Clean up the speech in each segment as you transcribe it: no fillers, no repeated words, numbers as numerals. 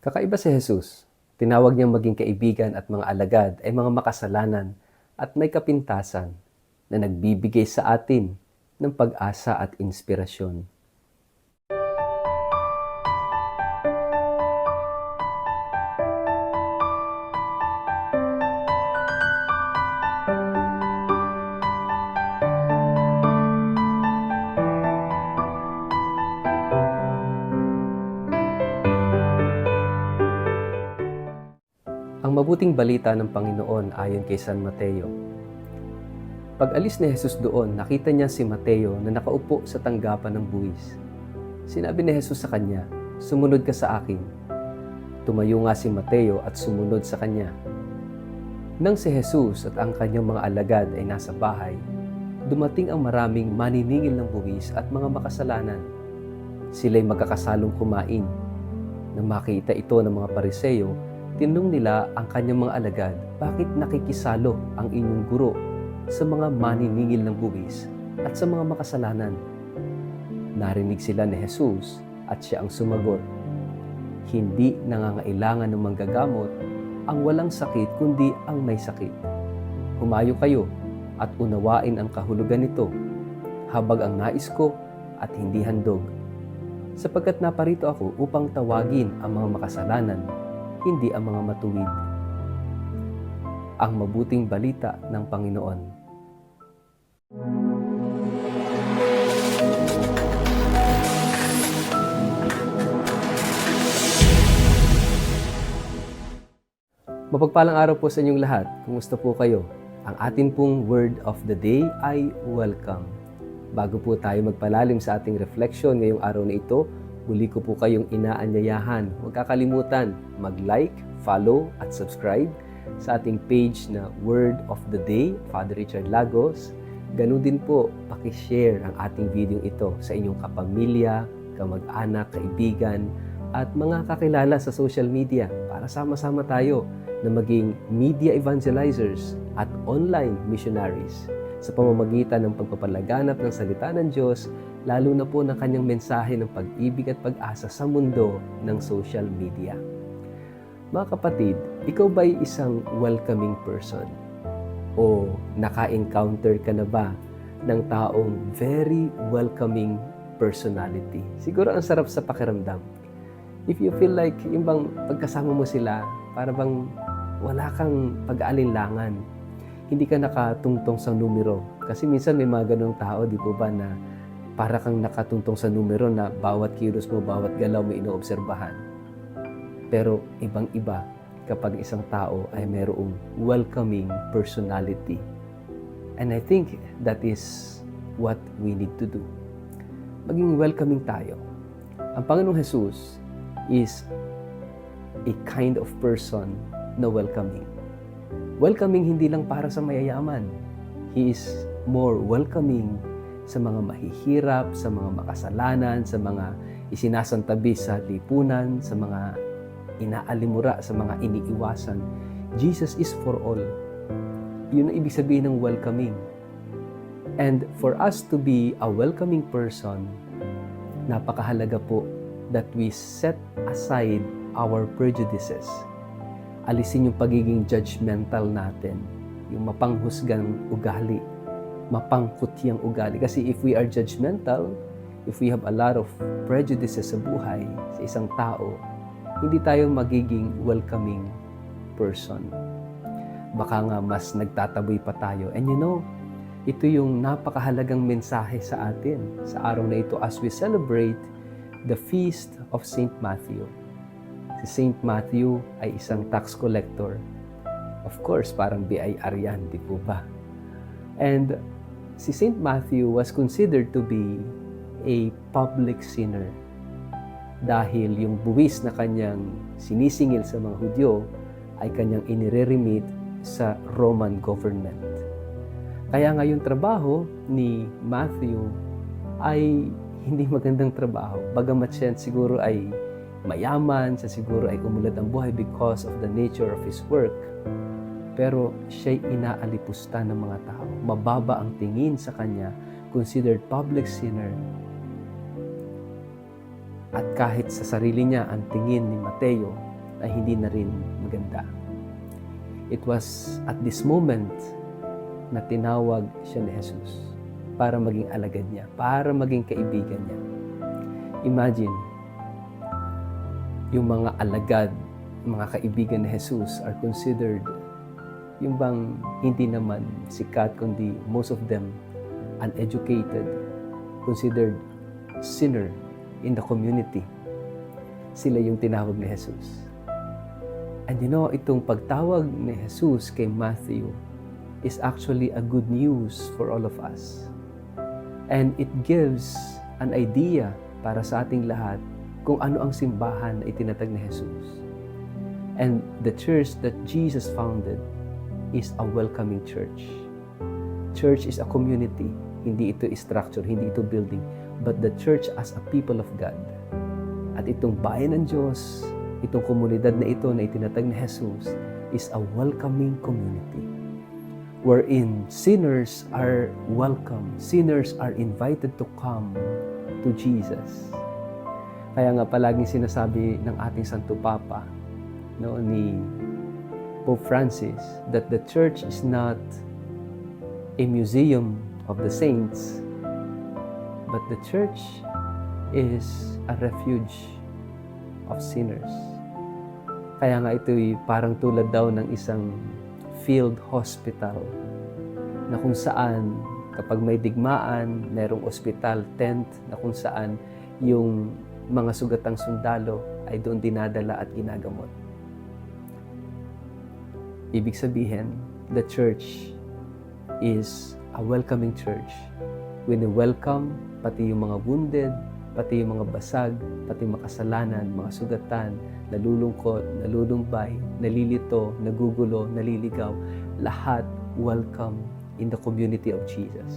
Kakaiba si Jesus. Tinawag niyang maging kaibigan at mga alagad ay mga makasalanan at may kapintasan na nagbibigay sa atin ng pag-asa at inspirasyon. Ang mabuting balita ng Panginoon ayon kay San Mateo. Pag-alis ni Jesus doon, nakita niya si Mateo na nakaupo sa tanggapan ng buwis. Sinabi ni Jesus sa kanya, "Sumunod ka sa akin." Tumayo nga si Mateo at sumunod sa kanya. Nang si Jesus at ang kanyang mga alagad ay nasa bahay, dumating ang maraming maniningil ng buwis at mga makasalanan. Sila'y magkakasalong kumain. Nang makita ito ng mga Pariseo, tinanong nila ang kanyang mga alagad, "Bakit nakikisalo ang inyong guro sa mga maniningil ng buwis at sa mga makasalanan?" Narinig sila ni Jesus at siya ang sumagot, "Hindi nangangailangan ng manggagamot ang walang sakit kundi ang may sakit. Humayo kayo at unawain ang kahulugan nito. Habag ang nais ko at hindi handog. Sapagkat naparito ako upang tawagin ang mga makasalanan, hindi ang mga matuwid." Ang mabuting balita ng Panginoon. Mapagpalang araw po sa inyong lahat. Kumusta po kayo? Ang atin pong word of the day ay welcome. Bago po tayo magpalalim sa ating reflection ngayong araw na ito, muli ko po kayong inaanyayahan. Huwag kakalimutan mag-like, follow at subscribe sa ating page na Word of the Day, Father Richard Lagos. Ganun din po, pakishare ang ating video ito sa inyong kapamilya, kamag-anak, kaibigan, at mga kakilala sa social media para sama-sama tayo na maging media evangelizers at online missionaries sa pamamagitan ng pagpapalaganap ng salita ng Diyos, lalo na po ng kanyang mensahe ng pag-ibig at pag-asa sa mundo ng social media. Mga kapatid, ikaw ba'y isang welcoming person? O naka-encounter ka na ba ng taong very welcoming personality? Siguro ang sarap sa pakiramdam. If you feel like yung bang pagkasama mo sila, para bang wala kang pag-aalinlangan. Hindi ka nakatungtong sa numero. Kasi minsan may mga ganung tao, di po ba, na para kang nakatungtong sa numero na bawat kilos mo, bawat galaw mo inoobserbahan. Pero ibang-iba kapag isang tao ay mayroong welcoming personality. And I think that is what we need to do. Maging welcoming tayo. Ang Panginoong Jesus is a kind of person na welcoming. Welcoming hindi lang para sa mayayaman. He is more welcoming sa mga mahihirap, sa mga makasalanan, sa mga isinasantabi sa lipunan, sa mga inaalimura, sa mga iniiwasan. Jesus is for all. Yun ang ibig sabihin ng welcoming. And for us to be a welcoming person, napakahalaga po that we set aside our prejudices. Alisin yung pagiging judgmental natin, yung mapanghusgang ugali, mapangkutyang ugali. Kasi if we are judgmental, if we have a lot of prejudices sa buhay, sa isang tao, hindi tayo magiging welcoming person. Baka nga mas nagtataboy pa tayo. And you know, ito yung napakahalagang mensahe sa atin sa araw na ito as we celebrate the feast of Saint Matthew. Si Saint Matthew ay isang tax collector. Of course, parang BIR yan, di po ba? And si Saint Matthew was considered to be a public sinner dahil yung buwis na kanyang sinisingil sa mga Hudyo ay kanyang inire-remit sa Roman government. Kaya nga yung trabaho ni Matthew ay hindi magandang trabaho. Bagamat siya siguro ay mayaman, siya siguro ay umulad ang buhay because of the nature of his work. Pero siya'y inaalipusta ng mga tao. Mababa ang tingin sa kanya, considered public sinner. At kahit sa sarili niya, ang tingin ni Mateo ay hindi na rin maganda. It was at this moment na tinawag siya ni Jesus para maging alagad niya, para maging kaibigan niya. Imagine, yung mga alagad, mga kaibigan ni Jesus are considered yung bang hindi naman sikat, kundi most of them uneducated, considered sinner in the community. Sila yung tinawag ni Jesus. And you know, itong pagtawag ni Jesus kay Matthew is actually a good news for all of us. And it gives an idea para sa ating lahat kung ano ang simbahan na itinatag ni Jesus. And the church that Jesus founded is a welcoming church. Church is a community. Hindi ito structure, hindi ito building, but the church as a people of God. At itong bayan ng Diyos, itong komunidad na ito na itinatag ni Jesus is a welcoming community wherein sinners are welcome. Sinners are invited to come to Jesus. Kaya nga palaging sinasabi ng ating Santo Papa, ni Pope Francis, that the church is not a museum of the saints, but the church is a refuge of sinners. Kaya nga ito'y parang tulad daw ng isang field hospital na kung saan kapag may digmaan, merong hospital tent na kung saan yung mga sugatang sundalo ay doon dinadala at ginagamot. Ibig sabihin, the church is a welcoming church. Wini-welcome pati yung mga wounded, pati yung mga basag, pati makasalanan, mga sugatan, nalulungkot, nalulumbay, nalilito, nagugulo, naliligaw. Lahat welcome in the community of Jesus.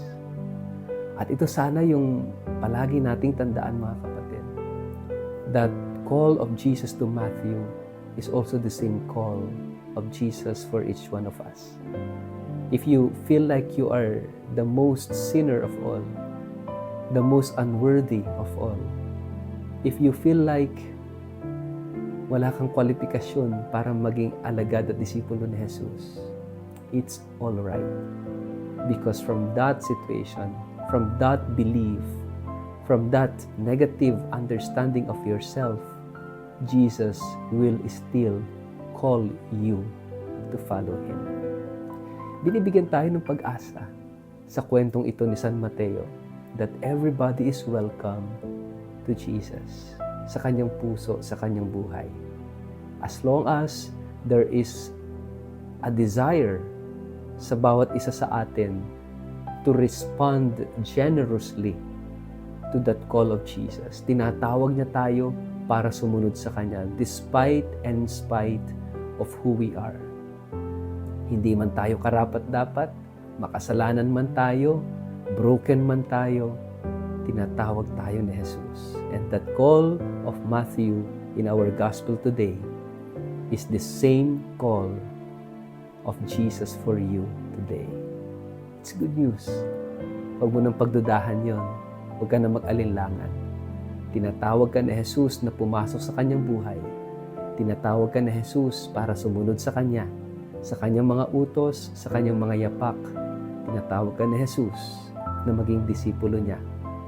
At ito sana yung palagi nating tandaan, mga kapatid. That call of Jesus to Matthew is also the same call of Jesus for each one of us. If you feel like you are the most sinner of all, the most unworthy of all, if you feel like wala kang kwalifikasyon para maging alagad at disipulo ni Jesus, it's all right. Because from that situation, from that belief, from that negative understanding of yourself, Jesus will still call you to follow Him. Binibigyan tayo ng pag-asa sa kwentong ito ni San Mateo that everybody is welcome to Jesus sa kanyang puso, sa kanyang buhay. As long as there is a desire sa bawat isa sa atin to respond generously to that call of Jesus. Tinatawag niya tayo para sumunod sa Kanya despite and in spite of who we are. Hindi man tayo karapat-dapat, makasalanan man tayo, broken man tayo, tinatawag tayo ni Jesus. And that call of Matthew in our gospel today is the same call of Jesus for you today. It's good news. Huwag mo nang pagdudahan yon. Huwag ka na mag-alinlangan. Tinatawag ka ni Jesus na pumasok sa kanyang buhay. Tinatawag ka ni Jesus para sumunod sa Kanya, sa Kanyang mga utos, sa Kanyang mga yapak. Tinatawag ka ni Jesus na maging disipulo niya,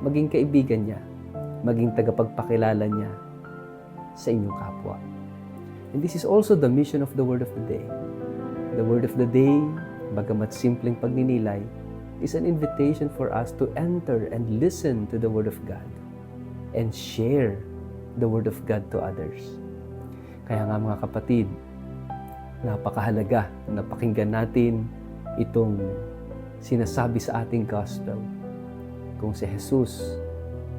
maging kaibigan niya, maging tagapagpakilala niya sa inyong kapwa. And this is also the mission of the Word of the Day. The Word of the Day, bagamat simpleng pagninilay, is an invitation for us to enter and listen to the Word of God and share the Word of God to others. Kaya nga mga kapatid, napakahalaga na pakinggan natin itong sinasabi sa ating gospel. Kung si Jesus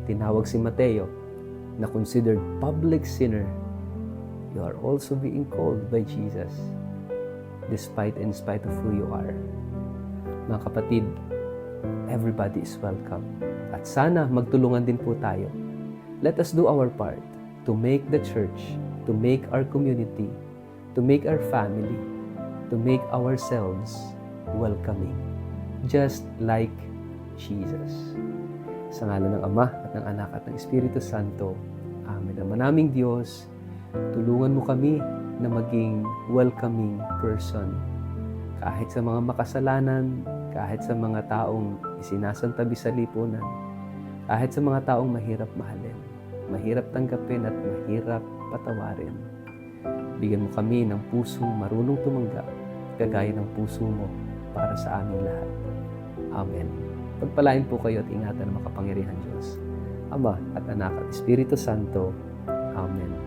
tinawag si Mateo na considered public sinner, you are also being called by Jesus despite and in spite of who you are. Mga kapatid, everybody is welcome. At sana magtulungan din po tayo. Let us do our part to make the church, to make our community, to make our family, to make ourselves welcoming, just like Jesus. Sa ngalan ng Ama at ng Anak at ng Espiritu Santo. Amen. Ang manaming Diyos, tulungan mo kami na maging welcoming person. Kahit sa mga makasalanan, kahit sa mga taong isinasantabi sa lipunan, kahit sa mga taong mahirap mahalin, mahirap tanggapin at mahirap patawarin. Bigyan mo kami ng pusong marunong tumanggap, kagaya ng puso mo para sa aming lahat. Amen. Pagpalain po kayo at ingatan ng makapangyarihan Diyos, Ama at Anak at Espiritu Santo. Amen.